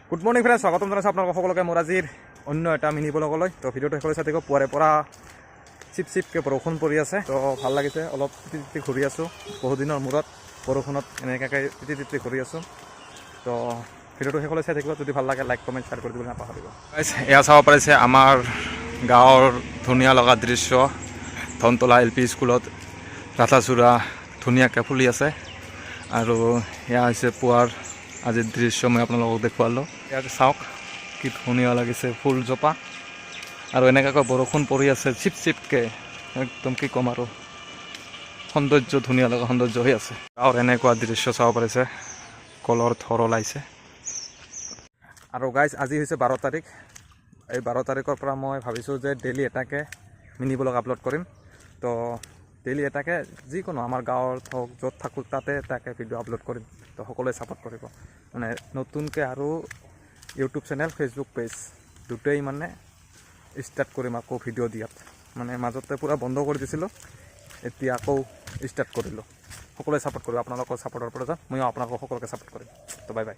Good morning friends, স্বাগতম জনাইছোঁ আপোনালোকক সকলোকে মোৰ আজিৰ অন্য এটা মিনি ব্লগলৈ। তো ভিডিঅ'টো শেষলৈ চাই থাকিব। পুৱাৰে পৰা চিপ চিপকৈ বৰষুণ পৰি আছে, তো ভাল লাগিছে। অলপ তিতি তিতি ঘূৰি আছোঁ, বহুদিনৰ মূৰত বৰষুণত এনেকুৱাকৈ তিতি তিতি ঘূৰি আছোঁ। তো ভিডিঅ'টো শেষলৈ চাই থাকিব। যদি ভাল লাগে লাইক কমেণ্ট শ্বেয়াৰ কৰি দিবলৈ নাপাহৰিব। এয়া চাব পাৰিছে আমাৰ গাঁৱৰ ধুনীয়া লগা দৃশ্য। ধনতলা LP স্কুলত ৰাধাচূড়া ধুনীয়াকৈ ফুলি আছে, আৰু এয়া হৈছে পুৱাৰ আজিৰ দৃশ্য। মই আপোনালোকক দেখুৱালোঁ। ইয়াত চাওক কি ধুনীয়া লাগিছে ফুলজোপা, আৰু এনেকুৱাকৈ বৰষুণ পৰি আছে চিপ চিপকৈ, একদম কি ক'ম আৰু সৌন্দৰ্য, ধুনীয়া লগা সৌন্দৰ্য হৈ আছে। গাঁৱৰ এনেকুৱা দৃশ্য চাব পাৰিছে, কলৰ থৰ ওলাইছে। আৰু গাইজ আজি হৈছে 12 তাৰিখ। এই 12 তাৰিখৰ পৰা মই ভাবিছোঁ যে ডেইলি এটাকৈ মিনি ব্লগ আপলোড কৰিম। তো ডেইলি এটাকৈ যিকোনো আমাৰ গাঁৱৰ হওক, য'ত থাকোঁ তাতে এটাকৈ ভিডিঅ' আপলোড কৰিম। তো সকলোৱে ছাপোৰ্ট কৰিব। মানে নতুনকৈ আৰু ইউটিউব চেনেল, ফেচবুক পেজ দুটাই মানে ষ্টাৰ্ট কৰিম আকৌ ভিডিঅ' দিয়াত। মানে মাজতে পূৰা বন্ধ কৰি দিছিলোঁ, এতিয়া আকৌ ষ্টাৰ্ট কৰিলোঁ। সকলোৱে ছাপোৰ্ট কৰিব। আপোনালোকৰ ছাপোৰ্টৰ পৰা ময়ো আপোনালোকক সকলোকে ছাপোৰ্ট কৰিম। তো বাই বাই।